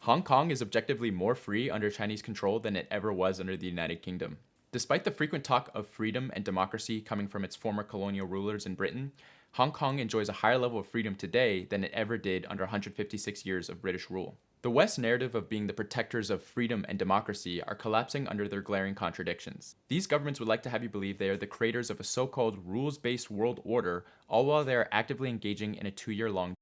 Hong Kong is objectively more free under Chinese control than it ever was under the United Kingdom. Despite the frequent talk of freedom and democracy coming from its former colonial rulers in Britain, Hong Kong enjoys a higher level of freedom today than it ever did under 156 years of British rule. The West's narrative of being the protectors of freedom and democracy are collapsing under their glaring contradictions. These governments would like to have you believe they are the creators of a so-called rules-based world order, all while they are actively engaging in a 2-year-long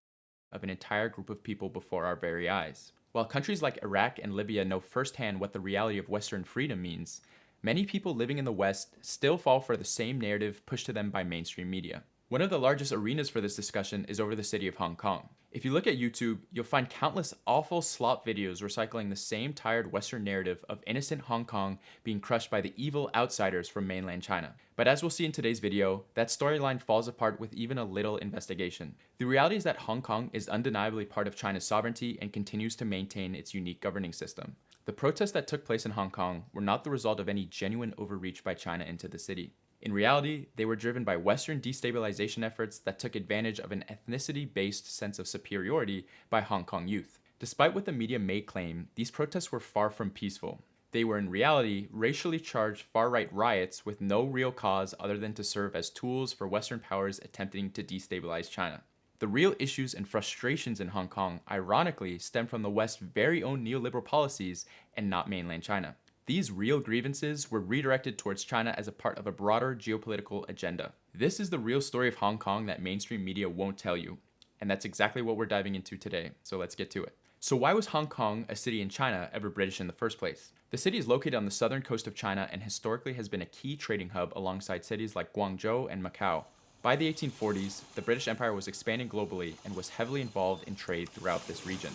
of an entire group of people before our very eyes. While countries like Iraq and Libya know firsthand what the reality of Western freedom means, many people living in the West still fall for the same narrative pushed to them by mainstream media. One of the largest arenas for this discussion is over the city of Hong Kong. If you look at YouTube, you'll find countless awful slop videos recycling the same tired Western narrative of innocent Hong Kong being crushed by the evil outsiders from mainland China. But as we'll see in today's video, that storyline falls apart with even a little investigation. The reality is that Hong Kong is undeniably part of China's sovereignty and continues to maintain its unique governing system. The protests that took place in Hong Kong were not the result of any genuine overreach by China into the city. In reality, they were driven by Western destabilization efforts that took advantage of an ethnicity-based sense of superiority by Hong Kong youth. Despite what the media may claim, these protests were far from peaceful. They were in reality racially charged far-right riots with no real cause other than to serve as tools for Western powers attempting to destabilize China. The real issues and frustrations in Hong Kong, ironically, stem from the West's very own neoliberal policies and not mainland China. These real grievances were redirected towards China as a part of a broader geopolitical agenda. This is the real story of Hong Kong that mainstream media won't tell you. And that's exactly what we're diving into today, so let's get to it. So why was Hong Kong, a city in China, ever British in the first place? The city is located on the southern coast of China and historically has been a key trading hub alongside cities like Guangzhou and Macau. By the 1840s, the British Empire was expanding globally and was heavily involved in trade throughout this region.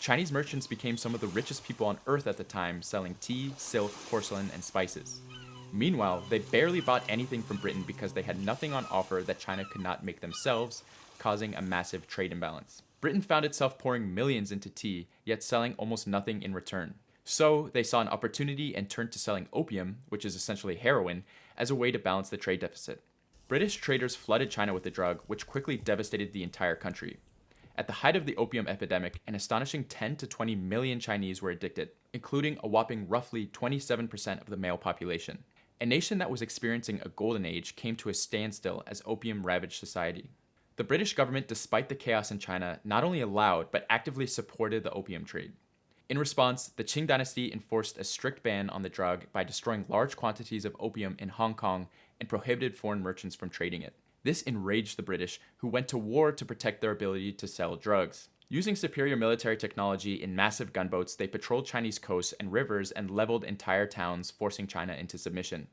Chinese merchants became some of the richest people on earth at the time, selling tea, silk, porcelain, and spices. Meanwhile, they barely bought anything from Britain because they had nothing on offer that China could not make themselves, causing a massive trade imbalance. Britain found itself pouring millions into tea, yet selling almost nothing in return. So, they saw an opportunity and turned to selling opium, which is essentially heroin, as a way to balance the trade deficit. British traders flooded China with the drug, which quickly devastated the entire country. At the height of the opium epidemic, an astonishing 10 to 20 million Chinese were addicted, including a whopping roughly 27% of the male population. A nation that was experiencing a golden age came to a standstill as opium ravaged society. The British government, despite the chaos in China, not only allowed but actively supported the opium trade. In response, the Qing dynasty enforced a strict ban on the drug by destroying large quantities of opium in Hong Kong and prohibited foreign merchants from trading it. This enraged the British, who went to war to protect their ability to sell drugs. Using superior military technology in massive gunboats, they patrolled Chinese coasts and rivers and leveled entire towns, forcing China into submission.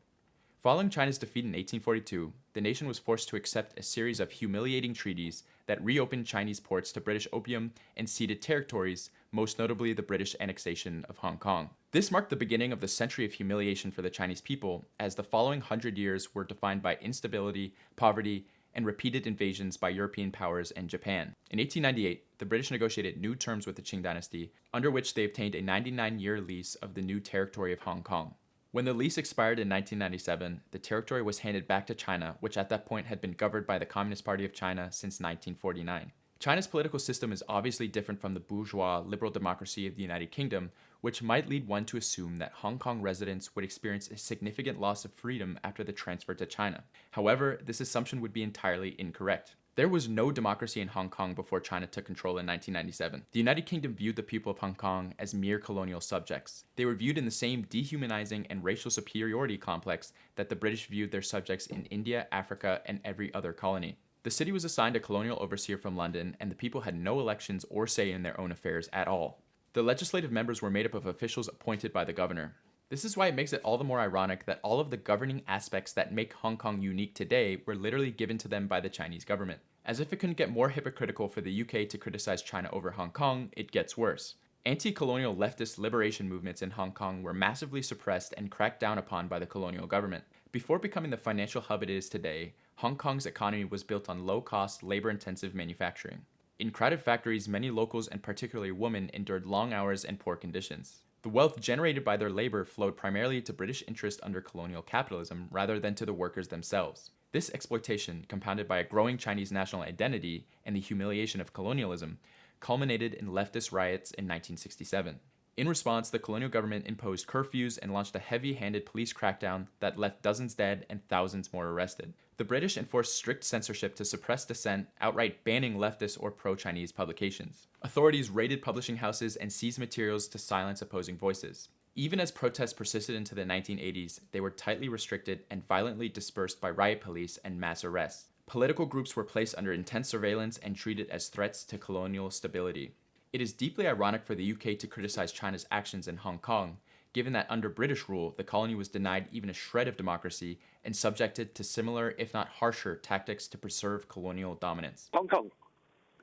Following China's defeat in 1842, the nation was forced to accept a series of humiliating treaties that reopened Chinese ports to British opium and ceded territories, most notably the British annexation of Hong Kong. This marked the beginning of the century of humiliation for the Chinese people, as the following 100 years were defined by instability, poverty, and repeated invasions by European powers and Japan. In 1898, the British negotiated new terms with the Qing dynasty, under which they obtained a 99-year lease of the new territory of Hong Kong. When the lease expired in 1997, the territory was handed back to China, which at that point had been governed by the Communist Party of China since 1949. China's political system is obviously different from the bourgeois liberal democracy of the United Kingdom, which might lead one to assume that Hong Kong residents would experience a significant loss of freedom after the transfer to China. However, this assumption would be entirely incorrect. There was no democracy in Hong Kong before China took control in 1997. The United Kingdom viewed the people of Hong Kong as mere colonial subjects. They were viewed in the same dehumanizing and racial superiority complex that the British viewed their subjects in India, Africa, and every other colony. The city was assigned a colonial overseer from London, and the people had no elections or say in their own affairs at all. The legislative members were made up of officials appointed by the governor. This is why it makes it all the more ironic that all of the governing aspects that make Hong Kong unique today were literally given to them by the Chinese government. As if it couldn't get more hypocritical for the UK to criticize China over Hong Kong, it gets worse. Anti-colonial leftist liberation movements in Hong Kong were massively suppressed and cracked down upon by the colonial government. Before becoming the financial hub it is today, Hong Kong's economy was built on low-cost, labor-intensive manufacturing. In crowded factories, many locals and particularly women endured long hours and poor conditions. The wealth generated by their labor flowed primarily to British interest under colonial capitalism rather than to the workers themselves. This exploitation, compounded by a growing Chinese national identity and the humiliation of colonialism, culminated in leftist riots in 1967. In response, the colonial government imposed curfews and launched a heavy-handed police crackdown that left dozens dead and thousands more arrested. The British enforced strict censorship to suppress dissent, outright banning leftist or pro-Chinese publications. Authorities raided publishing houses and seized materials to silence opposing voices. Even as protests persisted into the 1980s, they were tightly restricted and violently dispersed by riot police and mass arrests. Political groups were placed under intense surveillance and treated as threats to colonial stability. It is deeply ironic for the UK to criticize China's actions in Hong Kong, given that under British rule, the colony was denied even a shred of democracy and subjected to similar, if not harsher, tactics to preserve colonial dominance. Hong Kong.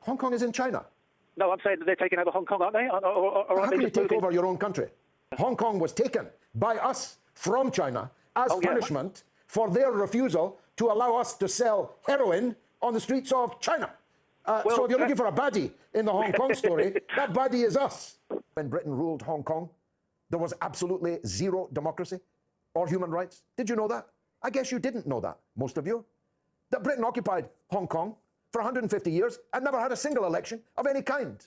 Hong Kong is in China. No, I'm saying that they're taking over Hong Kong, aren't they? How can you take over your own country? Hong Kong was taken by us from China as punishment for their refusal to allow us to sell heroin on the streets of China. So if you're looking for a baddie in the Hong Kong story, that baddie is us. When Britain ruled Hong Kong, there was absolutely zero democracy or human rights. Did you know that? I guess you didn't know that, most of you. That Britain occupied Hong Kong for 150 years and never had a single election of any kind.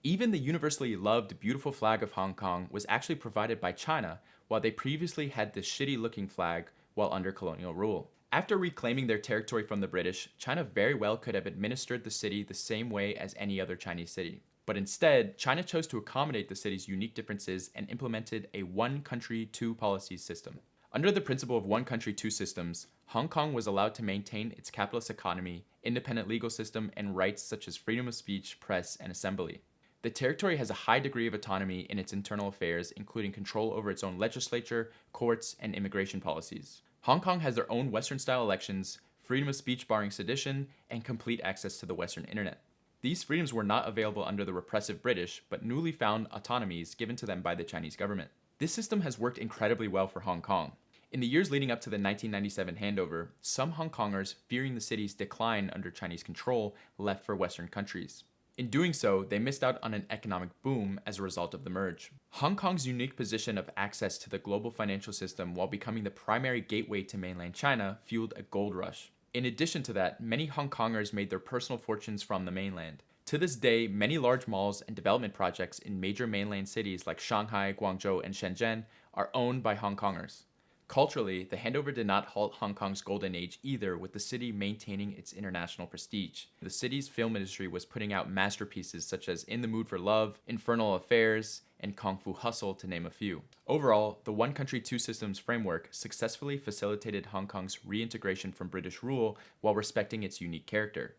Even the universally loved beautiful flag of Hong Kong was actually provided by China, while they previously had this shitty-looking flag while under colonial rule. After reclaiming their territory from the British, China very well could have administered the city the same way as any other Chinese city. But instead, China chose to accommodate the city's unique differences and implemented a one country, two policies system. Under the principle of one country, two systems, Hong Kong was allowed to maintain its capitalist economy, independent legal system, and rights such as freedom of speech, press, and assembly. The territory has a high degree of autonomy in its internal affairs, including control over its own legislature, courts, and immigration policies. Hong Kong has their own Western-style elections, freedom of speech barring sedition, and complete access to the Western internet. These freedoms were not available under the repressive British, but newly found autonomies given to them by the Chinese government. This system has worked incredibly well for Hong Kong. In the years leading up to the 1997 handover, some Hong Kongers, fearing the city's decline under Chinese control, left for Western countries. In doing so, they missed out on an economic boom as a result of the merge. Hong Kong's unique position of access to the global financial system while becoming the primary gateway to mainland China fueled a gold rush. In addition to that, many Hong Kongers made their personal fortunes from the mainland. To this day, many large malls and development projects in major mainland cities like Shanghai, Guangzhou, and Shenzhen are owned by Hong Kongers. Culturally, the handover did not halt Hong Kong's golden age either, with the city maintaining its international prestige. The city's film industry was putting out masterpieces such as In the Mood for Love, Infernal Affairs, and Kung Fu Hustle, to name a few. Overall, the One Country, Two Systems framework successfully facilitated Hong Kong's reintegration from British rule while respecting its unique character.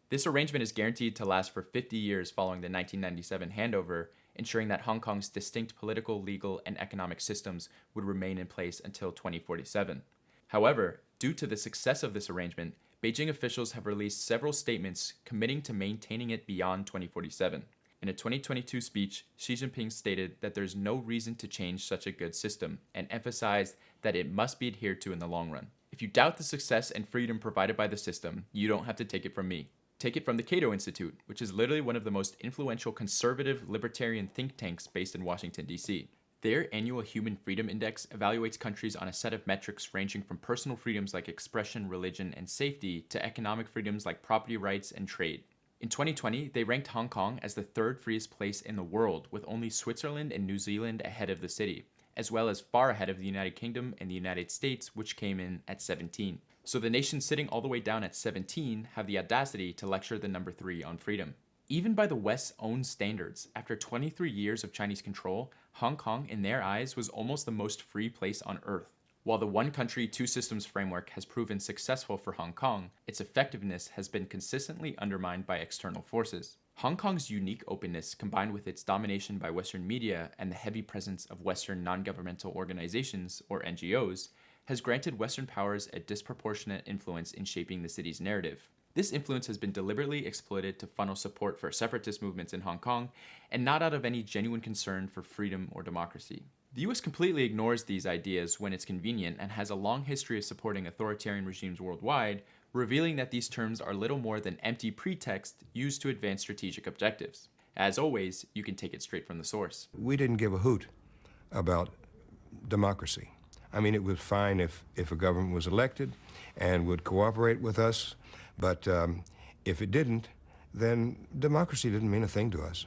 This arrangement is guaranteed to last for 50 years following the 1997 handover, ensuring that Hong Kong's distinct political, legal, and economic systems would remain in place until 2047. However, due to the success of this arrangement, Beijing officials have released several statements committing to maintaining it beyond 2047. In a 2022 speech, Xi Jinping stated that there's no reason to change such a good system and emphasized that it must be adhered to in the long run. If you doubt the success and freedom provided by the system, you don't have to take it from me. Take it from the Cato Institute, which is literally one of the most influential conservative libertarian think tanks based in Washington, D.C. Their annual Human Freedom Index evaluates countries on a set of metrics ranging from personal freedoms like expression, religion, and safety to economic freedoms like property rights and trade. In 2020, they ranked Hong Kong as the third freest place in the world, with only Switzerland and New Zealand ahead of the city, as well as far ahead of the United Kingdom and the United States, which came in at 17. So the nations sitting all the way down at 17 have the audacity to lecture the number 3 on freedom. Even by the West's own standards, after 23 years of Chinese control, Hong Kong, in their eyes, was almost the most free place on earth. While the One Country, Two Systems framework has proven successful for Hong Kong, its effectiveness has been consistently undermined by external forces. Hong Kong's unique openness, combined with its domination by Western media and the heavy presence of Western non-governmental organizations, or NGOs, has granted Western powers a disproportionate influence in shaping the city's narrative. This influence has been deliberately exploited to funnel support for separatist movements in Hong Kong, and not out of any genuine concern for freedom or democracy. The US completely ignores these ideas when it's convenient and has a long history of supporting authoritarian regimes worldwide, revealing that these terms are little more than empty pretext used to advance strategic objectives. As always, you can take it straight from the source. We didn't give a hoot about democracy. I mean, it was fine if a government was elected and would cooperate with us, but if it didn't, then democracy didn't mean a thing to us.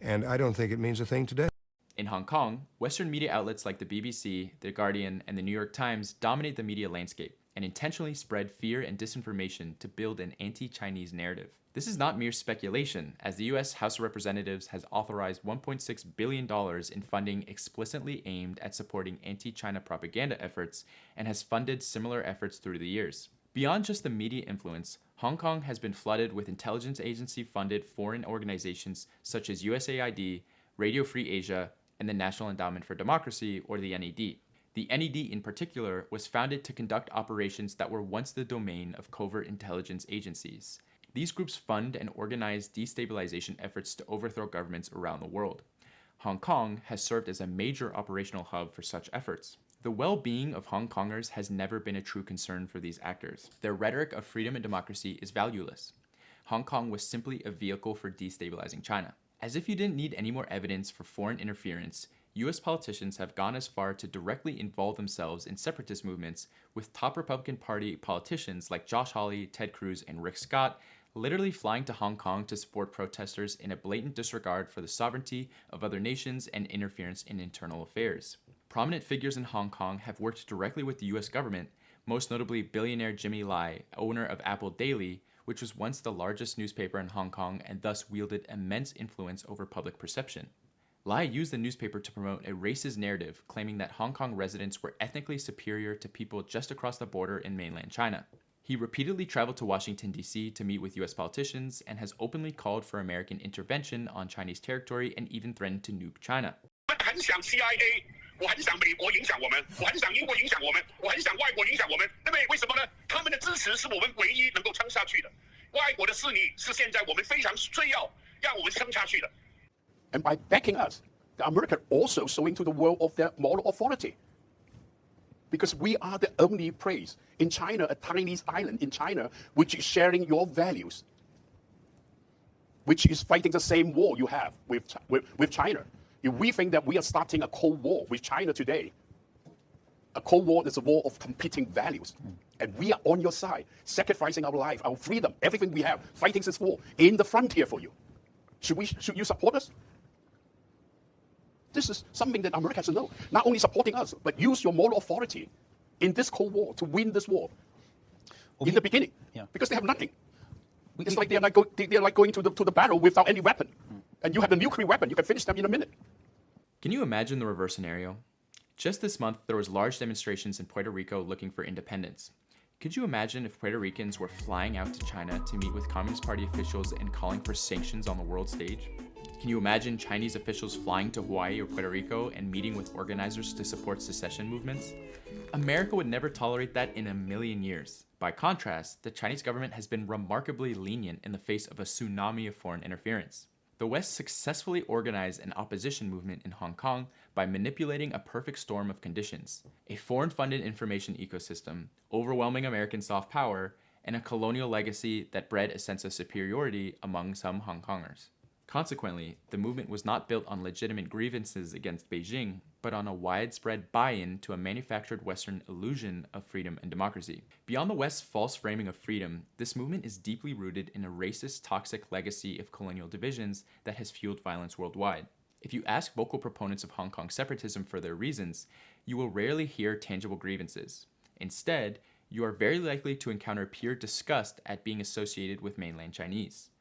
And I don't think it means a thing today. In Hong Kong, Western media outlets like the BBC, The Guardian, and the New York Times dominate the media landscape and intentionally spread fear and disinformation to build an anti-Chinese narrative. This is not mere speculation, as the US House of Representatives has authorized $1.6 billion in funding explicitly aimed at supporting anti-China propaganda efforts and has funded similar efforts through the years. Beyond just the media influence, Hong Kong has been flooded with intelligence agency-funded foreign organizations such as USAID, Radio Free Asia, and the National Endowment for Democracy, or the NED. The NED in particular was founded to conduct operations that were once the domain of covert intelligence agencies. These groups fund and organize destabilization efforts to overthrow governments around the world. Hong Kong has served as a major operational hub for such efforts. The well-being of Hong Kongers has never been a true concern for these actors. Their rhetoric of freedom and democracy is valueless. Hong Kong was simply a vehicle for destabilizing China. As if you didn't need any more evidence for foreign interference, US politicians have gone as far to directly involve themselves in separatist movements, with top Republican Party politicians like Josh Hawley, Ted Cruz, and Rick Scott literally flying to Hong Kong to support protesters in a blatant disregard for the sovereignty of other nations and interference in internal affairs. Prominent figures in Hong Kong have worked directly with the US government, most notably billionaire Jimmy Lai, owner of Apple Daily, which was once the largest newspaper in Hong Kong and thus wielded immense influence over public perception. Lai used the newspaper to promote a racist narrative, claiming that Hong Kong residents were ethnically superior to people just across the border in mainland China. He repeatedly traveled to Washington, D.C. to meet with US politicians and has openly called for American intervention on Chinese territory and even threatened to nuke China. 我很想美国影响我们，我很想英国影响我们，我很想外国影响我们，对不对？为什么呢？他们的支持是我们唯一能够撑下去的。外国的势力是现在我们非常需要让我们撑下去的。And by backing us, America also showing to the world of their moral authority. Because we are the only place in China, a tiny island in China, which is sharing your values, which is fighting the same war you have with China. If we think that we are starting a Cold War with China today, a Cold War is a war of competing values. And we are on your side, sacrificing our life, our freedom, everything we have, fighting this war in the frontier for you. Should you support us? This is something that America has to know. Not only supporting us, but use your moral authority in this Cold War to win this war. In the beginning, because they have nothing. It's like they're like going to the battle without any weapon. And you have the nuclear weapon. You can finish them in a minute. Can you imagine the reverse scenario? Just this month, there was large demonstrations in Puerto Rico looking for independence. Could you imagine if Puerto Ricans were flying out to China to meet with Communist Party officials and calling for sanctions on the world stage? Can you imagine Chinese officials flying to Hawaii or Puerto Rico and meeting with organizers to support secession movements? America would never tolerate that in a million years. By contrast, the Chinese government has been remarkably lenient in the face of a tsunami of foreign interference. The West successfully organized an opposition movement in Hong Kong by manipulating a perfect storm of conditions: a foreign-funded information ecosystem, overwhelming American soft power, and a colonial legacy that bred a sense of superiority among some Hong Kongers. Consequently, the movement was not built on legitimate grievances against Beijing, but on a widespread buy-in to a manufactured Western illusion of freedom and democracy. Beyond the West's false framing of freedom, this movement is deeply rooted in a racist, toxic legacy of colonial divisions that has fueled violence worldwide. If you ask vocal proponents of Hong Kong separatism for their reasons, you will rarely hear tangible grievances. Instead, you are very likely to encounter pure disgust at being associated with mainland Chinese.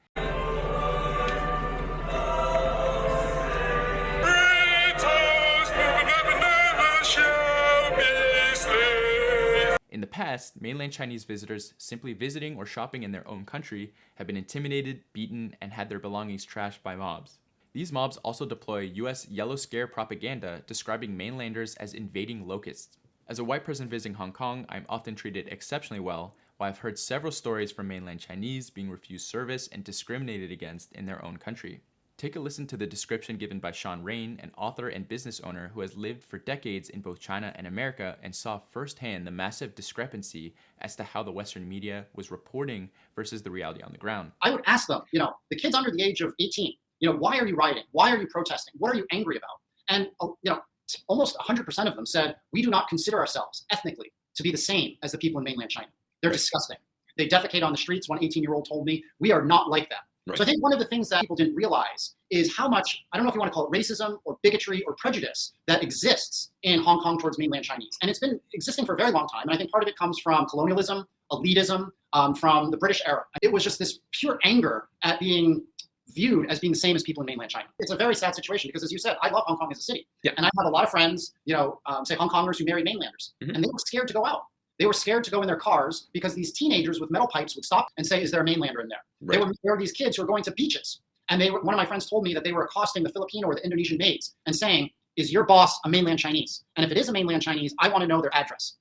In the past, mainland Chinese visitors simply visiting or shopping in their own country have been intimidated, beaten, and had their belongings trashed by mobs. These mobs also deploy US yellow scare propaganda describing mainlanders as invading locusts. As a white person visiting Hong Kong, I'm often treated exceptionally well, while I've heard several stories from mainland Chinese being refused service and discriminated against in their own country. Take a listen to the description given by Sean Rain, an author and business owner who has lived for decades in both China and America and saw firsthand the massive discrepancy as to how the Western media was reporting versus the reality on the ground. I would ask them, the kids under the age of 18, why are you rioting? Why are you protesting? What are you angry about? And, almost 100% of them said, we do not consider ourselves ethnically to be the same as the people in mainland China. They're disgusting. They defecate on the streets. One 18-year-old told me, we are not like that. So I think one of the things that people didn't realize is how much, I don't know if you want to call it racism or bigotry or prejudice that exists in Hong Kong towards mainland Chinese. And it's been existing for a very long time. And I think part of it comes from colonialism, elitism, from the British era. It was just this pure anger at being viewed as being the same as people in mainland China. It's a very sad situation because, as you said, I love Hong Kong as a city. Yeah. And I have a lot of friends, say Hong Kongers who marry mainlanders. And they were scared to go out. They were scared to go in their cars because these teenagers with metal pipes would stop and say, is there a mainlander in there? Right. There were these kids who were going to beaches. And one of my friends told me that they were accosting the Filipino or the Indonesian maids and saying, is your boss a mainland Chinese? And if it is a mainland Chinese, I want to know their address.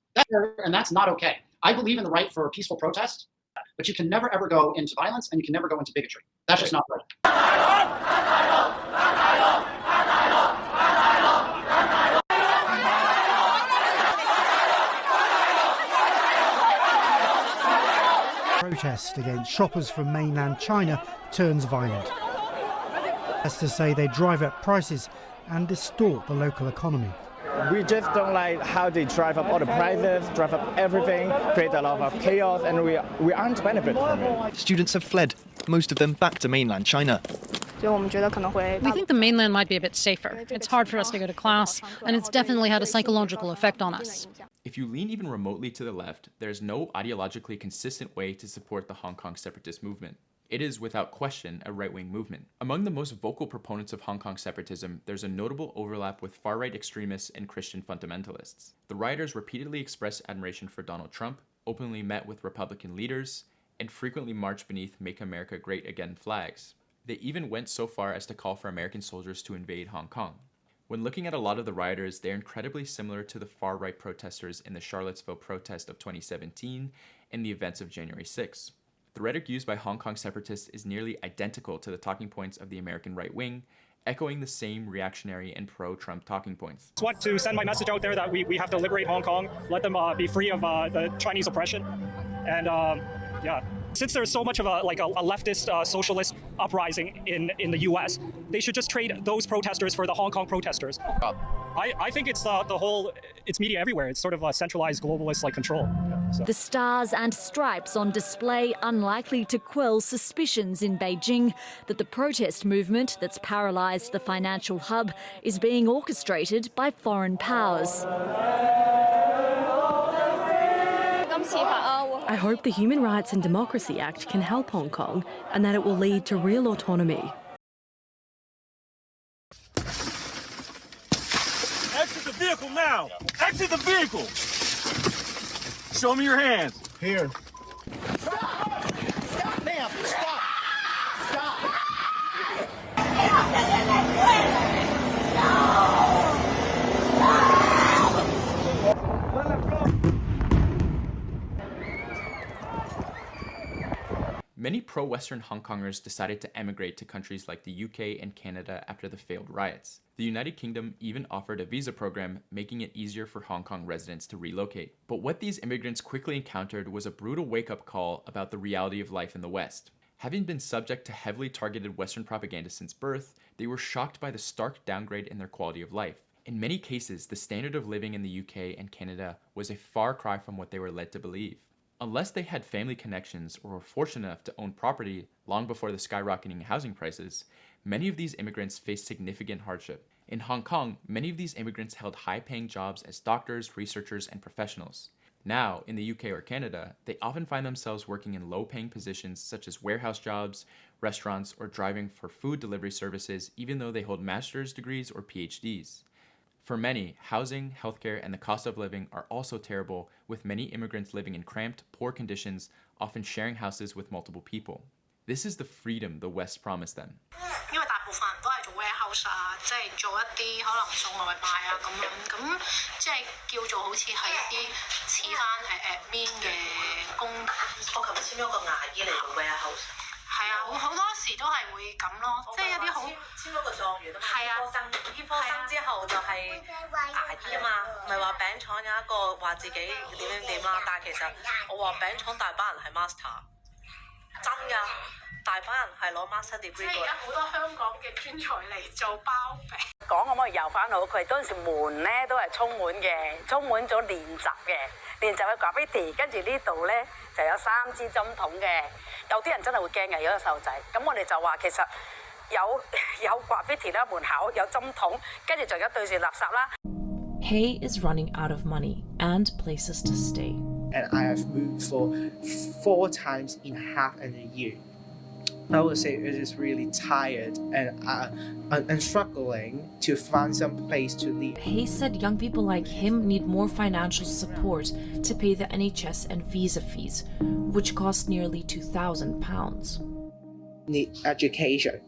And that's not okay. I believe in the right for peaceful protest, but you can never, ever go into violence and you can never go into bigotry. That's just not right. Protest against shoppers from mainland China turns violent. That's to say they drive up prices and distort the local economy. We just don't like how they drive up all the prices, drive up everything, create a lot of chaos, and we aren't benefiting from it. Students have fled, most of them back to mainland China. We think the mainland might be a bit safer. It's hard for us to go to class, and it's definitely had a psychological effect on us. If you lean even remotely to the left, there's no ideologically consistent way to support the Hong Kong separatist movement. It is, without question, a right-wing movement. Among the most vocal proponents of Hong Kong separatism, there's a notable overlap with far-right extremists and Christian fundamentalists. The rioters repeatedly expressed admiration for Donald Trump, openly met with Republican leaders, and frequently marched beneath Make America Great Again flags. They even went so far as to call for American soldiers to invade Hong Kong. When looking at a lot of the rioters, they're incredibly similar to the far-right protesters in the Charlottesville protest of 2017 and the events of January 6. The rhetoric used by Hong Kong separatists is nearly identical to the talking points of the American right wing, echoing the same reactionary and pro-Trump talking points. I want to send my message out there that we have to liberate Hong Kong, let them be free of the Chinese oppression, and since there's so much of a leftist socialist uprising in the U.S., they should just trade those protesters for the Hong Kong protesters. I think it's it's media everywhere. It's sort of a centralized globalist control. So. The stars and stripes on display unlikely to quell suspicions in Beijing that the protest movement that's paralysed the financial hub is being orchestrated by foreign powers. I hope the Human Rights and Democracy Act can help Hong Kong and that it will lead to real autonomy. Exit the vehicle now! Exit the vehicle! Show me your hands. Here. Stop! Stop, ma'am! Stop! Stop! Many pro-Western Hong Kongers decided to emigrate to countries like the UK and Canada after the failed riots. The United Kingdom even offered a visa program, making it easier for Hong Kong residents to relocate. But what these immigrants quickly encountered was a brutal wake-up call about the reality of life in the West. Having been subject to heavily targeted Western propaganda since birth, they were shocked by the stark downgrade in their quality of life. In many cases, the standard of living in the UK and Canada was a far cry from what they were led to believe. Unless they had family connections or were fortunate enough to own property long before the skyrocketing housing prices, many of these immigrants faced significant hardship. In Hong Kong, many of these immigrants held high-paying jobs as doctors, researchers, and professionals. Now, in the UK or Canada, they often find themselves working in low-paying positions such as warehouse jobs, restaurants, or driving for food delivery services, even though they hold master's degrees or PhDs. For many, housing, healthcare, and the cost of living are also terrible, with many immigrants living in cramped, poor conditions, often sharing houses with multiple people. This is the freedom the West promised them. master 真㗎。大班人係攞 master degree 過嚟。即係而家好多香港嘅專才嚟做包皮。講可唔可以遊翻好佢？嗰陣時門咧都係充滿嘅，充滿咗練習嘅，練習嘅 graffiti， 跟住呢度咧就有3支針筒嘅。有啲人真係會驚嘅，有個細路仔。咁我哋就話其實有 graffiti 啦，門口有針筒，跟住就有對住垃圾啦。He is running out of money and places to stay. And I have moved for 4 times in half in a year. I would say it is really tired and struggling to find some place to live. He said young people like him need more financial support to pay the NHS and visa fees, which cost nearly £2,000. Need education.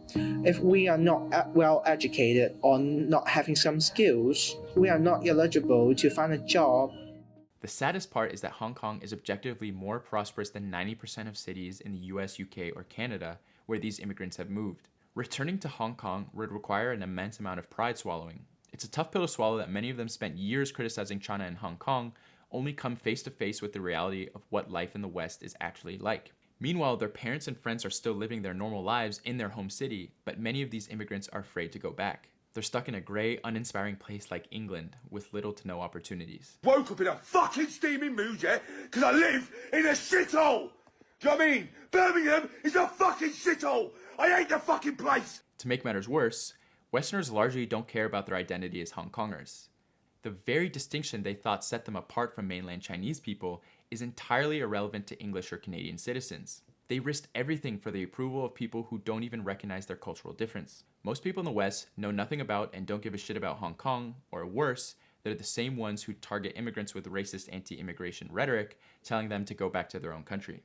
If we are not well educated or not having some skills, we are not eligible to find a job. The saddest part is that Hong Kong is objectively more prosperous than 90% of cities in the US, UK, or Canada where these immigrants have moved. Returning to Hong Kong would require an immense amount of pride swallowing. It's a tough pill to swallow that many of them spent years criticizing China and Hong Kong, only come face to face with the reality of what life in the West is actually like. Meanwhile, their parents and friends are still living their normal lives in their home city, but many of these immigrants are afraid to go back. They're stuck in a grey, uninspiring place like England with little to no opportunities. Woke up in a fucking steaming mood, yeah? Because I live in a shithole! Do you know what I mean? Birmingham is a fucking shithole! I hate the fucking place! To make matters worse, Westerners largely don't care about their identity as Hong Kongers. The very distinction they thought set them apart from mainland Chinese people is entirely irrelevant to English or Canadian citizens. They risked everything for the approval of people who don't even recognize their cultural difference. Most people in the West know nothing about and don't give a shit about Hong Kong, or worse, they're the same ones who target immigrants with racist anti-immigration rhetoric, telling them to go back to their own country.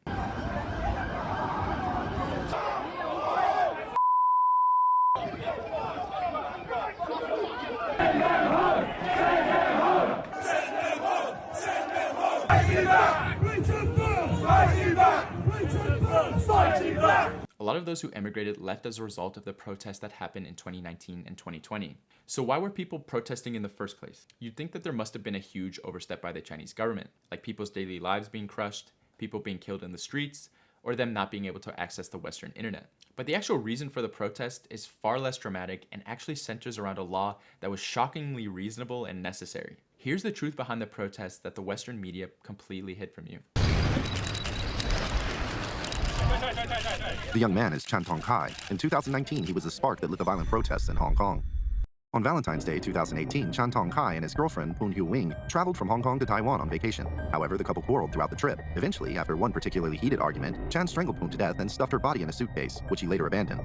A lot of those who emigrated left as a result of the protests that happened in 2019 and 2020. So why were people protesting in the first place? You'd think that there must have been a huge overstep by the Chinese government, like people's daily lives being crushed, people being killed in the streets, or them not being able to access the Western internet. But the actual reason for the protest is far less dramatic and actually centers around a law that was shockingly reasonable and necessary. Here's the truth behind the protest that the Western media completely hid from you. The young man is Chan Tong Kai. In 2019, he was the spark that lit the violent protests in Hong Kong. On Valentine's Day 2018, Chan Tong Kai and his girlfriend, Poon Hu Wing, traveled from Hong Kong to Taiwan on vacation. However, the couple quarreled throughout the trip. Eventually, after one particularly heated argument, Chan strangled Poon to death and stuffed her body in a suitcase, which he later abandoned.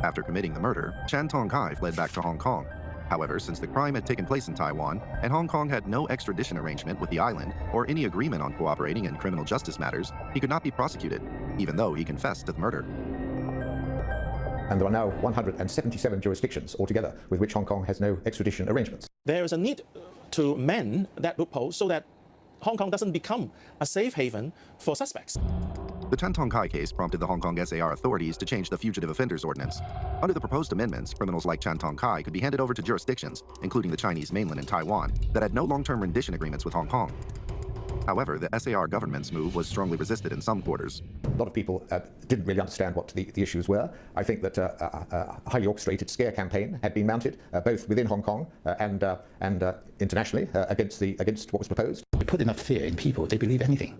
After committing the murder, Chan Tong Kai fled back to Hong Kong. However, since the crime had taken place in Taiwan, and Hong Kong had no extradition arrangement with the island or any agreement on cooperating in criminal justice matters, he could not be prosecuted, even though he confessed to the murder. And there are now 177 jurisdictions altogether with which Hong Kong has no extradition arrangements. There is a need to mend that loophole so that Hong Kong doesn't become a safe haven for suspects. The Chan Tong Kai case prompted the Hong Kong SAR authorities to change the Fugitive Offenders Ordinance. Under the proposed amendments, criminals like Chan Tong Kai could be handed over to jurisdictions, including the Chinese mainland and Taiwan, that had no long-term rendition agreements with Hong Kong. However, the SAR government's move was strongly resisted in some quarters. A lot of people didn't really understand what the issues were. I think that a highly orchestrated scare campaign had been mounted both within Hong Kong and internationally against what was proposed. We put enough fear in people, they believe anything.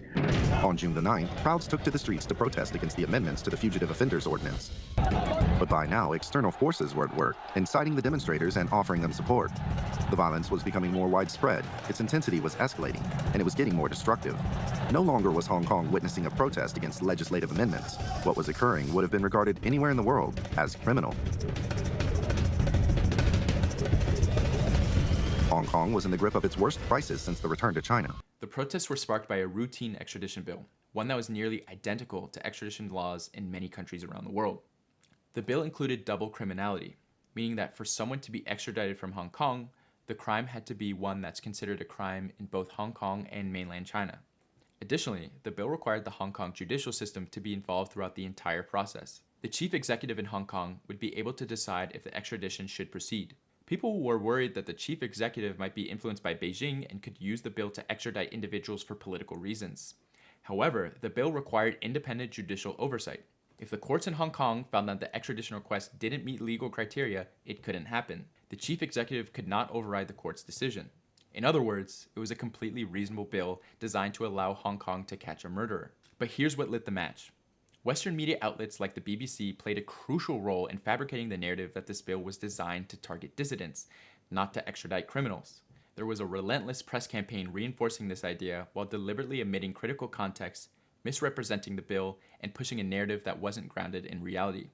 On June the 9th, crowds took to the streets to protest against the amendments to the Fugitive Offenders Ordinance. But by now, external forces were at work, inciting the demonstrators and offering them support. The violence was becoming more widespread, its intensity was escalating, and it was getting more destructive. No longer was Hong Kong witnessing a protest against legislative amendments. What was occurring would have been regarded anywhere in the world as criminal. Hong Kong was in the grip of its worst crisis since the return to China. The protests were sparked by a routine extradition bill, one that was nearly identical to extradition laws in many countries around the world. The bill included double criminality, meaning that for someone to be extradited from Hong Kong, The crime had to be one that's considered a crime in both Hong Kong and mainland China. Additionally, the bill required the Hong Kong judicial system to be involved throughout the entire process. The chief executive in Hong Kong would be able to decide if the extradition should proceed. People were worried that the chief executive might be influenced by Beijing and could use the bill to extradite individuals for political reasons. However, the bill required independent judicial oversight. If the courts in Hong Kong found that the extradition request didn't meet legal criteria, it couldn't happen. The chief executive could not override the court's decision. In other words, it was a completely reasonable bill designed to allow Hong Kong to catch a murderer. But here's what lit the match. Western media outlets like the BBC played a crucial role in fabricating the narrative that this bill was designed to target dissidents, not to extradite criminals. There was a relentless press campaign reinforcing this idea while deliberately omitting critical context, misrepresenting the bill, and pushing a narrative that wasn't grounded in reality.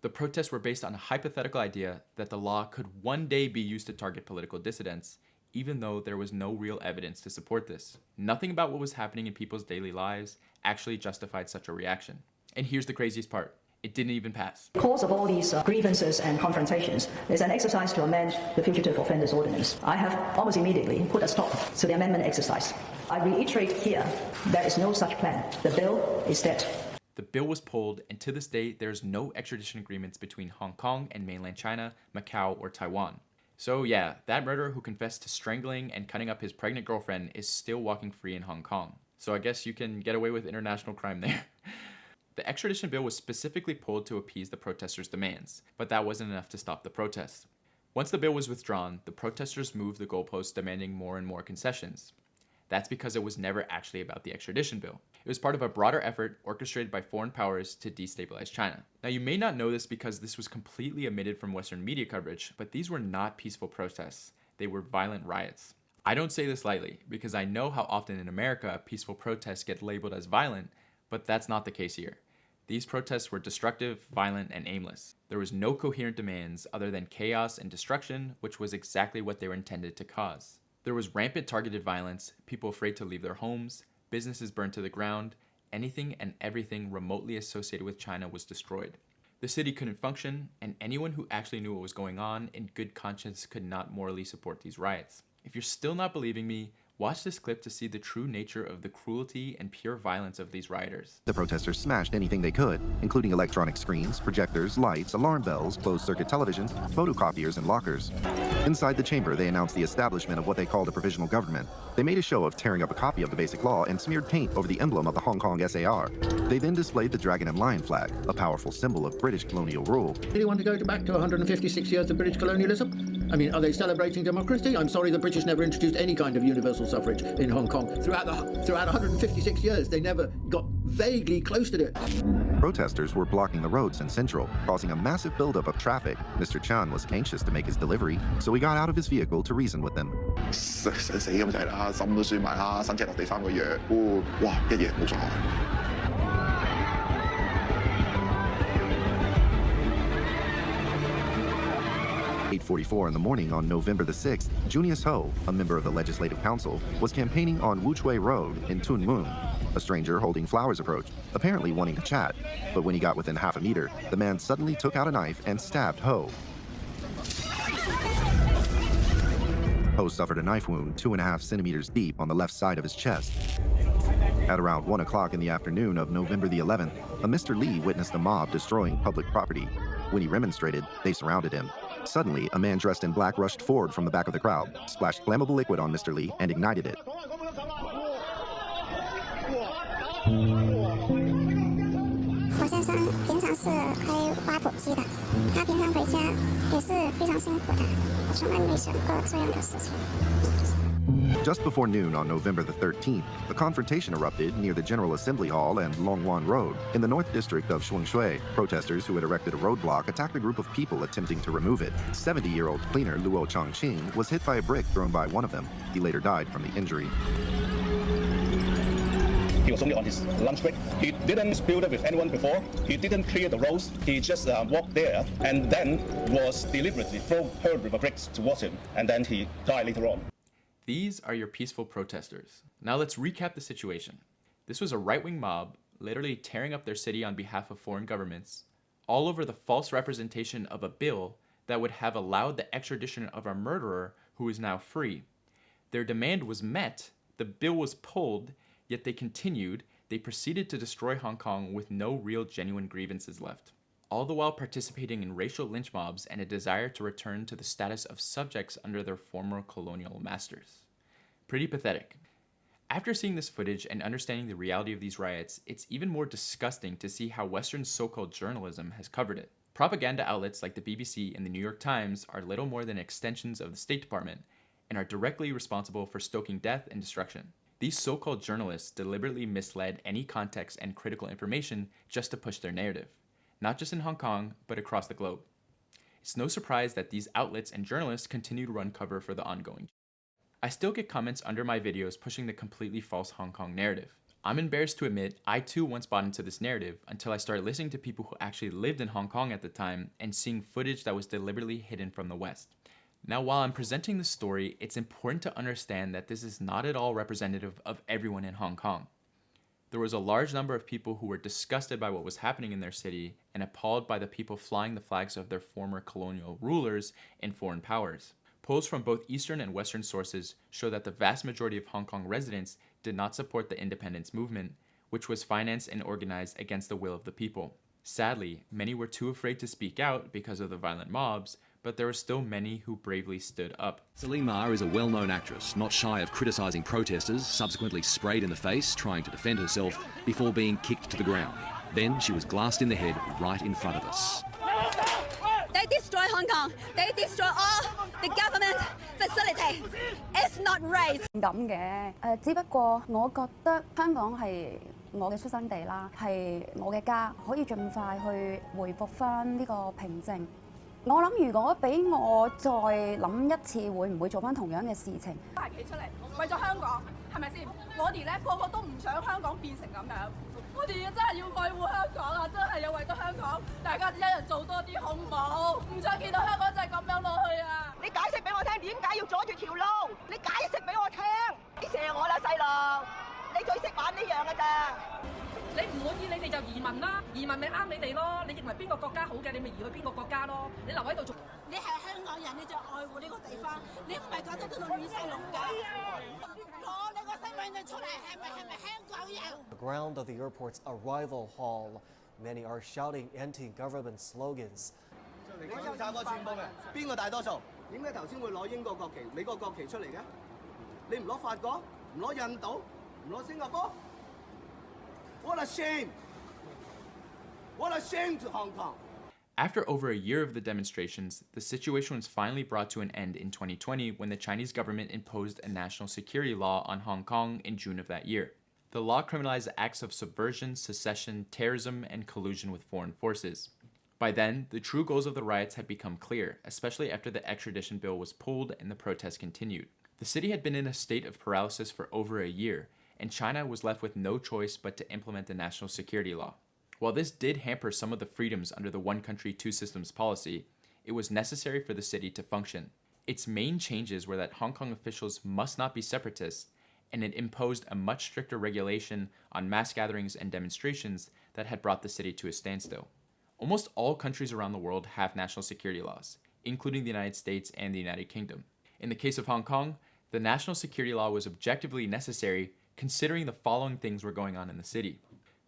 The protests were based on a hypothetical idea that the law could one day be used to target political dissidents, even though there was no real evidence to support this. Nothing about what was happening in people's daily lives actually justified such a reaction. And here's the craziest part. It didn't even pass. The cause of all these grievances and confrontations is an exercise to amend the Fugitive Offenders Ordinance. I have almost immediately put a stop to the amendment exercise. I reiterate here, there is no such plan. The bill is dead. The bill was pulled, and to this day, there is no extradition agreements between Hong Kong and mainland China, Macau, or Taiwan. So yeah, that murderer who confessed to strangling and cutting up his pregnant girlfriend is still walking free in Hong Kong. So I guess you can get away with international crime there. The extradition bill was specifically pulled to appease the protesters' demands, but that wasn't enough to stop the protests. Once the bill was withdrawn, the protesters moved the goalposts, demanding more and more concessions. That's because it was never actually about the extradition bill. It was part of a broader effort orchestrated by foreign powers to destabilize China. Now, you may not know this because this was completely omitted from Western media coverage, but these were not peaceful protests. They were violent riots. I don't say this lightly, because I know how often in America peaceful protests get labeled as violent, but that's not the case here. These protests were destructive, violent, and aimless. There was no coherent demands other than chaos and destruction, which was exactly what they were intended to cause. There was rampant targeted violence, people afraid to leave their homes, businesses burned to the ground, anything and everything remotely associated with China was destroyed. The city couldn't function, and anyone who actually knew what was going on in good conscience could not morally support these riots. If you're still not believing me, watch this clip to see the true nature of the cruelty and pure violence of these rioters. The protesters smashed anything they could, including electronic screens, projectors, lights, alarm bells, closed-circuit televisions, photocopiers, and lockers. Inside the chamber, they announced the establishment of what they called a provisional government. They made a show of tearing up a copy of the Basic Law and smeared paint over the emblem of the Hong Kong SAR. They then displayed the dragon and lion flag, a powerful symbol of British colonial rule. Do you want to go back to 156 years of British colonialism? I mean, are they celebrating democracy? I'm sorry, the British never introduced any kind of universal suffrage in Hong Kong. Throughout 156 years, they never got vaguely close to it. Protesters were blocking the roads in Central, causing a massive buildup of traffic. Mr. Chan was anxious to make his delivery, so he got out of his vehicle to reason with them. 8:44 in the morning on November the 6th, Junius Ho, a member of the Legislative Council, was campaigning on Wu Chui Road in Tuen Mun. A stranger holding flowers approached, apparently wanting to chat. But when he got within half a meter, the man suddenly took out a knife and stabbed Ho. Ho suffered a knife wound 2.5 centimeters deep on the left side of his chest. At around 1 o'clock in the afternoon of November the 11th, a Mr. Lee witnessed a mob destroying public property. When he remonstrated, they surrounded him. Suddenly, a man dressed in black rushed forward from the back of the crowd, splashed flammable liquid on Mr. Lee, and ignited it. 我先生平常是开挖土机的，他平常回家也是非常辛苦的，从来没想过这样的事情。 Just before noon on November the 13th, a confrontation erupted near the General Assembly Hall and Longwan Road in the North District of Shuangshui. Protesters who had erected a roadblock attacked a group of people attempting to remove it. 70-year-old cleaner Luo Chongqing was hit by a brick thrown by one of them. He later died from the injury. He was only on his lunch break. He didn't dispute it with anyone before. He didn't clear the roads. He just walked there and then was deliberately hurled with bricks towards him, and then he died later on. These are your peaceful protesters. Now let's recap the situation. This was a right-wing mob, literally tearing up their city on behalf of foreign governments, all over the false representation of a bill that would have allowed the extradition of a murderer who is now free. Their demand was met, the bill was pulled, yet they continued. They proceeded to destroy Hong Kong with no real genuine grievances left, all the while participating in racial lynch mobs and a desire to return to the status of subjects under their former colonial masters. Pretty pathetic. After seeing this footage and understanding the reality of these riots, it's even more disgusting to see how Western so-called journalism has covered it. Propaganda outlets like the BBC and the New York Times are little more than extensions of the State Department and are directly responsible for stoking death and destruction. These so-called journalists deliberately misled any context and critical information just to push their narrative, not just in Hong Kong, but across the globe. It's no surprise that these outlets and journalists continue to run cover for the ongoing. I still get comments under my videos pushing the completely false Hong Kong narrative. I'm embarrassed to admit I too once bought into this narrative until I started listening to people who actually lived in Hong Kong at the time and seeing footage that was deliberately hidden from the West. Now, while I'm presenting the story, it's important to understand that this is not at all representative of everyone in Hong Kong. There was a large number of people who were disgusted by what was happening in their city and appalled by the people flying the flags of their former colonial rulers and foreign powers. Polls from both Eastern and Western sources show that the vast majority of Hong Kong residents did not support the independence movement, which was financed and organized against the will of the people. Sadly, many were too afraid to speak out because of the violent mobs, but there were still many who bravely stood up. Celine Ma is a well-known actress, not shy of criticising protesters, subsequently sprayed in the face, trying to defend herself, before being kicked to the ground. Then she was glassed in the head right in front of us. They destroy Hong Kong. They destroy all the government facility. It's not right. 咁嘅，只不過我覺得香港係我嘅出生地啦，係我嘅家，可以盡快去回復翻呢個平靜。我諗如果俾我再諗一次，會唔會做翻同樣嘅事情？係企出嚟，為咗香港，係咪先？我哋咧個個都唔想香港變成咁樣。我哋真係要愛護香港啊！真係要為咗香港，大家一人做多啲好唔好？唔想見到香港就係咁樣落去啊！你解釋俾我聽，點解要阻住條路？你解釋俾我聽，你射我啦，細路！你最識玩呢樣㗎咋？你唔滿意你哋就移民啦，移民咪啱你哋咯。你認為邊個國家好嘅，你咪移去邊個國家咯。你留喺度做。你係香港人，你就愛護呢個地方，你唔係覺得嗰度亂晒龍㗎。攞你個身份證出嚟，係咪香港人 The ground of the airport's arrival hall, many are shouting anti-government slogans. 你調查過全部嘅，邊個大多數？點解頭先會攞英國國旗、美國國旗出嚟嘅？你唔攞法國，唔攞印度，唔攞新加坡？ What a shame! What a shame to Hong Kong! After over a year of the demonstrations, the situation was finally brought to an end in 2020 when the Chinese government imposed a national security law on Hong Kong in June of that year. The law criminalized acts of subversion, secession, terrorism, and collusion with foreign forces. By then, the true goals of the riots had become clear, especially after the extradition bill was pulled and the protests continued. The city had been in a state of paralysis for over a year, and China was left with no choice but to implement the national security law. While this did hamper some of the freedoms under the one country, two systems policy, it was necessary for the city to function. Its main changes were that Hong Kong officials must not be separatists, and it imposed a much stricter regulation on mass gatherings and demonstrations that had brought the city to a standstill. Almost all countries around the world have national security laws, including the United States and the United Kingdom. In the case of Hong Kong, the national security law was objectively necessary considering the following things were going on in the city.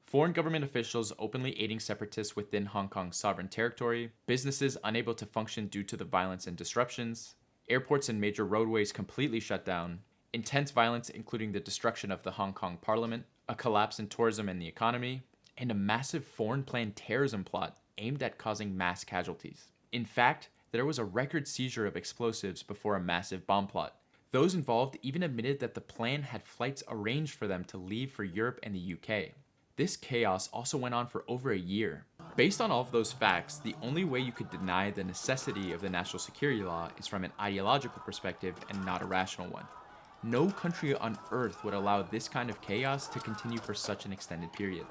Foreign government officials openly aiding separatists within Hong Kong's sovereign territory, businesses unable to function due to the violence and disruptions, airports and major roadways completely shut down, intense violence including the destruction of the Hong Kong parliament, a collapse in tourism and the economy, and a massive foreign planned terrorism plot aimed at causing mass casualties. In fact, there was a record seizure of explosives before a massive bomb plot. Those involved even admitted that the plan had flights arranged for them to leave for Europe and the UK. This chaos also went on for over a year. Based on all of those facts, the only way you could deny the necessity of the national security law is from an ideological perspective and not a rational one. No country on earth would allow this kind of chaos to continue for such an extended period.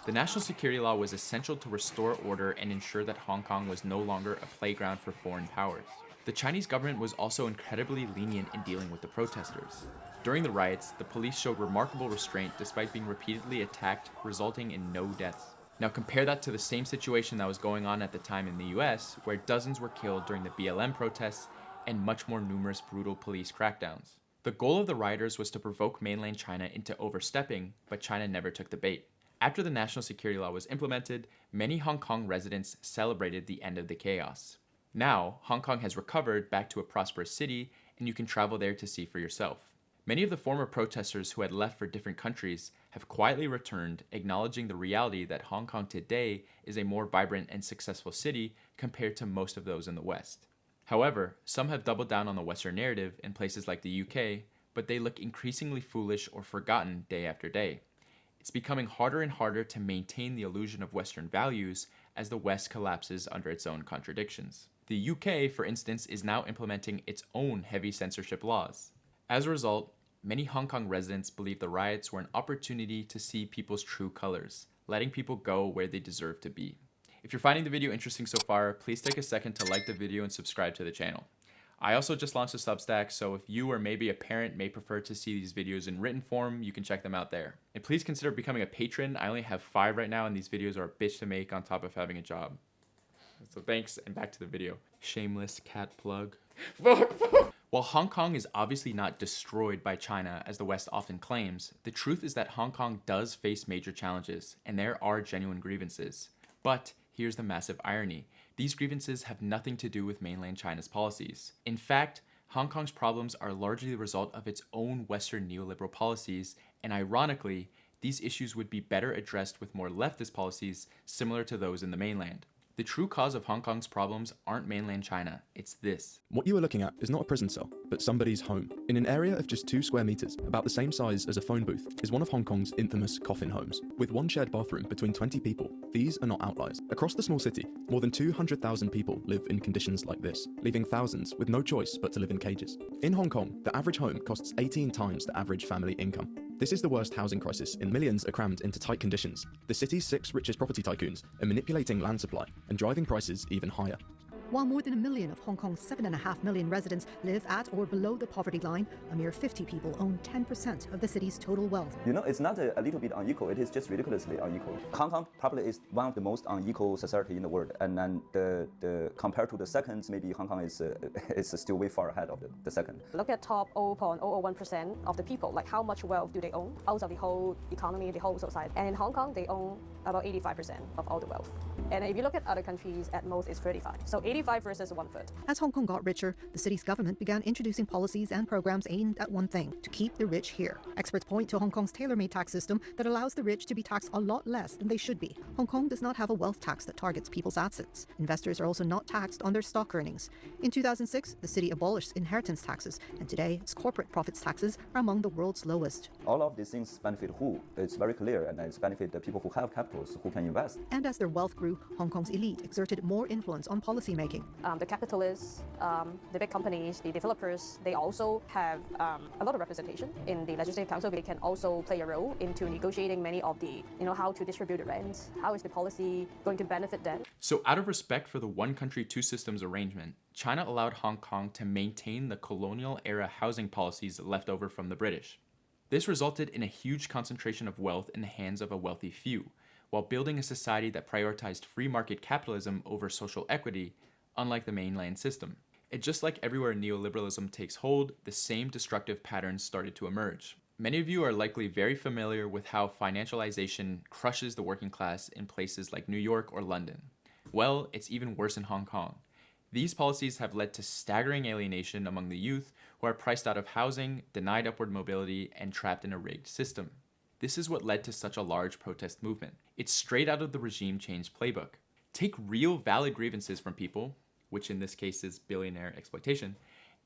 The national security law was essential to restore order and ensure that Hong Kong was no longer a playground for foreign powers. The Chinese government was also incredibly lenient in dealing with the protesters. During the riots, the police showed remarkable restraint despite being repeatedly attacked, resulting in no deaths. Now compare that to the same situation that was going on at the time in the US, where dozens were killed during the BLM protests and much more numerous brutal police crackdowns. The goal of the rioters was to provoke mainland China into overstepping, but China never took the bait. After the national security law was implemented, many Hong Kong residents celebrated the end of the chaos. Now, Hong Kong has recovered back to a prosperous city, and you can travel there to see for yourself. Many of the former protesters who had left for different countries have quietly returned, acknowledging the reality that Hong Kong today is a more vibrant and successful city compared to most of those in the West. However, some have doubled down on the Western narrative in places like the UK, but they look increasingly foolish or forgotten day after day. It's becoming harder and harder to maintain the illusion of Western values as the West collapses under its own contradictions. The UK, for instance, is now implementing its own heavy censorship laws. As a result, many Hong Kong residents believe the riots were an opportunity to see people's true colors, letting people go where they deserve to be. If you're finding the video interesting so far, please take a second to like the video and subscribe to the channel. I also just launched a Substack, so if you or maybe a parent may prefer to see these videos in written form, you can check them out there. And please consider becoming a patron. I only have 5 right now, and these videos are a bitch to make on top of having a job. So thanks, and back to the video. Shameless cat plug. While Hong Kong is obviously not destroyed by China, as the West often claims, the truth is that Hong Kong does face major challenges, and there are genuine grievances. But here's the massive irony. These grievances have nothing to do with mainland China's policies. In fact, Hong Kong's problems are largely the result of its own Western neoliberal policies, and ironically, these issues would be better addressed with more leftist policies similar to those in the mainland. The true cause of Hong Kong's problems aren't mainland China, it's this. What you are looking at is not a prison cell, but somebody's home. In an area of just 2 square meters, about the same size as a phone booth, is one of Hong Kong's infamous coffin homes. With one shared bathroom between 20 people, these are not outliers. Across the small city, more than 200,000 people live in conditions like this, leaving thousands with no choice but to live in cages. In Hong Kong, the average home costs 18 times the average family income. This is the worst housing crisis, and millions are crammed into tight conditions. The city's 6 richest property tycoons are manipulating land supply and driving prices even higher. While more than 1 million of Hong Kong's 7.5 million residents live at or below the poverty line, a mere 50 people own 10% of the city's total wealth. You know, it's not a little bit unequal, it is just ridiculously unequal. Hong Kong probably is one of the most unequal society in the world, and then compared to the second, maybe Hong Kong is still way far ahead of the second. Look at top 0.001% of the people, like how much wealth do they own out of the whole economy, the whole society. And in Hong Kong, they own about 85% of all the wealth. And if you look at other countries, at most it's 35. So 85 versus 1/3. As Hong Kong got richer, the city's government began introducing policies and programs aimed at one thing: to keep the rich here. Experts point to Hong Kong's tailor-made tax system that allows the rich to be taxed a lot less than they should be. Hong Kong does not have a wealth tax that targets people's assets. Investors are also not taxed on their stock earnings. In 2006, the city abolished inheritance taxes, and today its corporate profits taxes are among the world's lowest. All of these things benefit who? It's very clear, and it's benefit the people who have capitals, who can invest. And as their wealth grew, Hong Kong's elite exerted more influence on policymaking. The capitalists, the big companies, the developers, they also have a lot of representation in the Legislative Council. They can also play a role into negotiating many of the, how to distribute the rents, how is the policy going to benefit them. So out of respect for the one country, two systems arrangement, China allowed Hong Kong to maintain the colonial era housing policies left over from the British. This resulted in a huge concentration of wealth in the hands of a wealthy few, while building a society that prioritized free market capitalism over social equity, unlike the mainland system. And just like everywhere neoliberalism takes hold, the same destructive patterns started to emerge. Many of you are likely very familiar with how financialization crushes the working class in places like New York or London. Well, it's even worse in Hong Kong. These policies have led to staggering alienation among the youth who are priced out of housing, denied upward mobility, and trapped in a rigged system. This is what led to such a large protest movement. It's straight out of the regime change playbook. Take real valid grievances from people, which in this case is billionaire exploitation,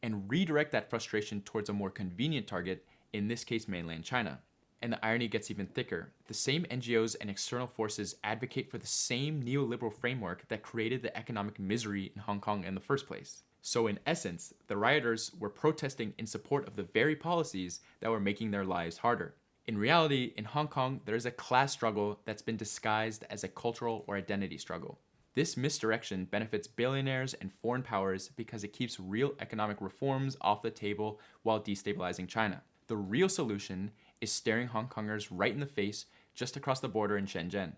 and redirect that frustration towards a more convenient target, in this case mainland China. And the irony gets even thicker. The same NGOs and external forces advocate for the same neoliberal framework that created the economic misery in Hong Kong in the first place. So in essence, the rioters were protesting in support of the very policies that were making their lives harder. In reality, in Hong Kong, there is a class struggle that's been disguised as a cultural or identity struggle. This misdirection benefits billionaires and foreign powers because it keeps real economic reforms off the table while destabilizing China. The real solution is staring Hong Kongers right in the face just across the border in Shenzhen.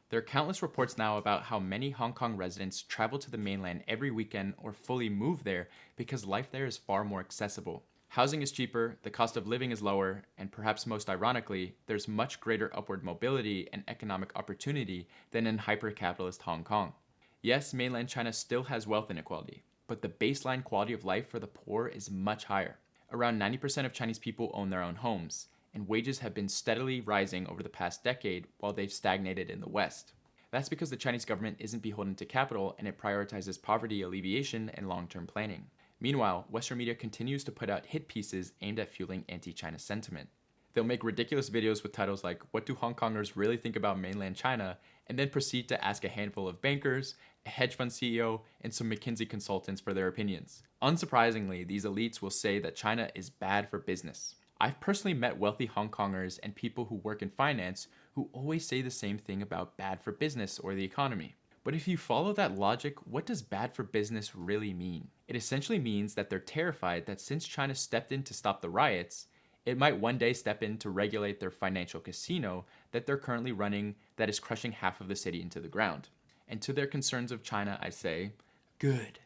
There are countless reports now about how many Hong Kong residents travel to the mainland every weekend or fully move there because life there is far more accessible. Housing is cheaper, the cost of living is lower, and perhaps most ironically, there's much greater upward mobility and economic opportunity than in hyper-capitalist Hong Kong. Yes, mainland China still has wealth inequality, but the baseline quality of life for the poor is much higher. Around 90% of Chinese people own their own homes, and wages have been steadily rising over the past decade while they've stagnated in the West. That's because the Chinese government isn't beholden to capital and it prioritizes poverty alleviation and long-term planning. Meanwhile, Western media continues to put out hit pieces aimed at fueling anti-China sentiment. They'll make ridiculous videos with titles like, "What do Hong Kongers really think about mainland China?" and then proceed to ask a handful of bankers, a hedge fund CEO, and some McKinsey consultants for their opinions. Unsurprisingly, these elites will say that China is bad for business. I've personally met wealthy Hong Kongers and people who work in finance who always say the same thing about bad for business or the economy. But if you follow that logic, what does bad for business really mean? It essentially means that they're terrified that since China stepped in to stop the riots, it might one day step in to regulate their financial casino that they're currently running that is crushing half of the city into the ground. And to their concerns of China, I say, good.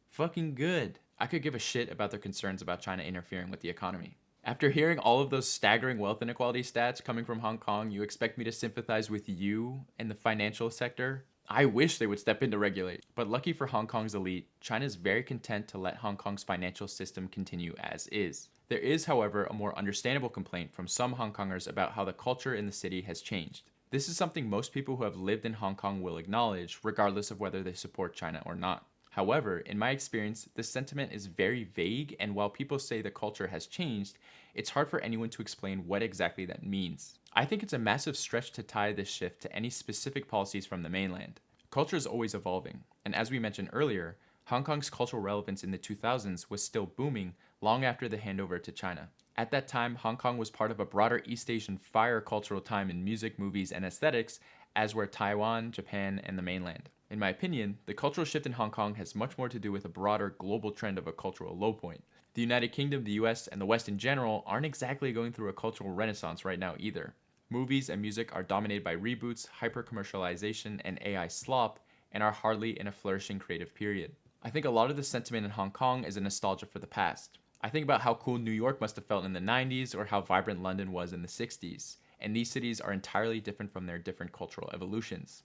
Fucking good. I could give a shit about their concerns about China interfering with the economy. After hearing all of those staggering wealth inequality stats coming from Hong Kong, you expect me to sympathize with you and the financial sector? I wish they would step in to regulate. But lucky for Hong Kong's elite, China is very content to let Hong Kong's financial system continue as is. There is, however, a more understandable complaint from some Hong Kongers about how the culture in the city has changed. This is something most people who have lived in Hong Kong will acknowledge, regardless of whether they support China or not. However, in my experience, this sentiment is very vague, and while people say the culture has changed, it's hard for anyone to explain what exactly that means. I think it's a massive stretch to tie this shift to any specific policies from the mainland. Culture is always evolving, and as we mentioned earlier, Hong Kong's cultural relevance in the 2000s was still booming long after the handover to China. At that time, Hong Kong was part of a broader East Asian fire cultural time in music, movies, and aesthetics, as were Taiwan, Japan, and the mainland. In my opinion, the cultural shift in Hong Kong has much more to do with a broader global trend of a cultural low point. The United Kingdom, the US, and the West in general aren't exactly going through a cultural renaissance right now either. Movies and music are dominated by reboots, hyper-commercialization, and AI slop, and are hardly in a flourishing creative period. I think a lot of the sentiment in Hong Kong is a nostalgia for the past. I think about how cool New York must have felt in the 90s or how vibrant London was in the 60s, and these cities are entirely different from their different cultural evolutions.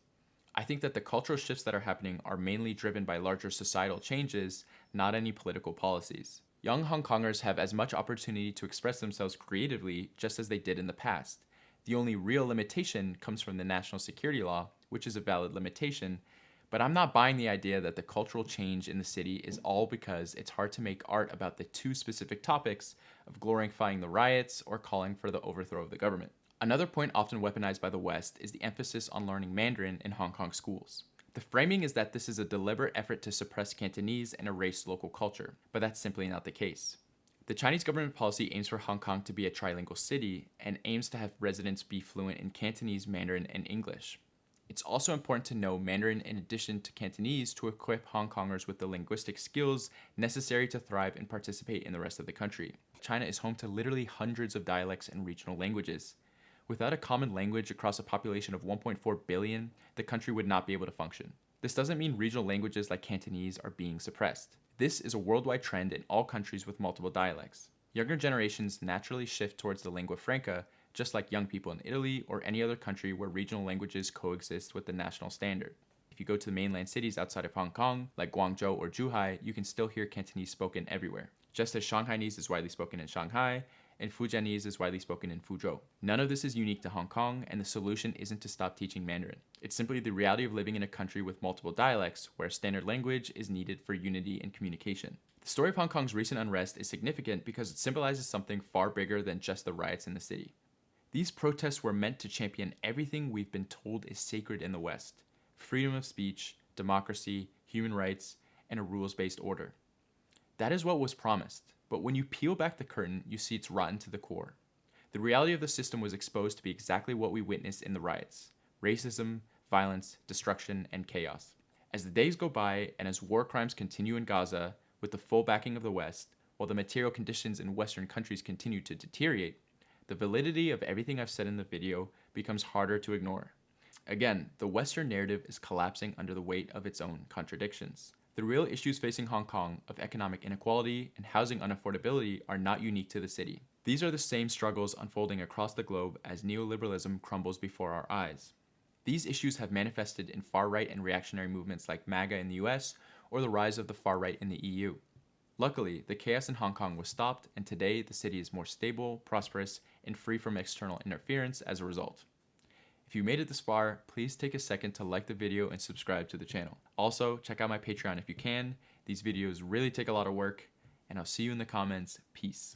I think that the cultural shifts that are happening are mainly driven by larger societal changes, not any political policies. Young Hong Kongers have as much opportunity to express themselves creatively just as they did in the past. The only real limitation comes from the national security law, which is a valid limitation, but I'm not buying the idea that the cultural change in the city is all because it's hard to make art about the two specific topics of glorifying the riots or calling for the overthrow of the government. Another point often weaponized by the West is the emphasis on learning Mandarin in Hong Kong schools. The framing is that this is a deliberate effort to suppress Cantonese and erase local culture, but that's simply not the case. The Chinese government policy aims for Hong Kong to be a trilingual city and aims to have residents be fluent in Cantonese, Mandarin, and English. It's also important to know Mandarin in addition to Cantonese to equip Hong Kongers with the linguistic skills necessary to thrive and participate in the rest of the country. China is home to literally hundreds of dialects and regional languages. Without a common language across a population of 1.4 billion, the country would not be able to function. This doesn't mean regional languages like Cantonese are being suppressed. This is a worldwide trend in all countries with multiple dialects. Younger generations naturally shift towards the lingua franca, just like young people in Italy or any other country where regional languages coexist with the national standard. If you go to the mainland cities outside of Hong Kong, like Guangzhou or Zhuhai, you can still hear Cantonese spoken everywhere. Just as Shanghainese is widely spoken in Shanghai, and Fujianese is widely spoken in Fuzhou. None of this is unique to Hong Kong, and the solution isn't to stop teaching Mandarin. It's simply the reality of living in a country with multiple dialects, where standard language is needed for unity and communication. The story of Hong Kong's recent unrest is significant because it symbolizes something far bigger than just the riots in the city. These protests were meant to champion everything we've been told is sacred in the West: freedom of speech, democracy, human rights, and a rules-based order. That is what was promised, but when you peel back the curtain, you see it's rotten to the core. The reality of the system was exposed to be exactly what we witnessed in the riots: racism, violence, destruction, and chaos. As the days go by, and as war crimes continue in Gaza, with the full backing of the West, while the material conditions in Western countries continue to deteriorate, the validity of everything I've said in the video becomes harder to ignore. Again, the Western narrative is collapsing under the weight of its own contradictions. The real issues facing Hong Kong of economic inequality and housing unaffordability are not unique to the city. These are the same struggles unfolding across the globe as neoliberalism crumbles before our eyes. These issues have manifested in far-right and reactionary movements like MAGA in the US or the rise of the far-right in the EU. Luckily, the chaos in Hong Kong was stopped, and today the city is more stable, prosperous, and free from external interference as a result. If you made it this far, please take a second to like the video and subscribe to the channel. Also, check out my Patreon if you can. These videos really take a lot of work, and I'll see you in the comments. Peace.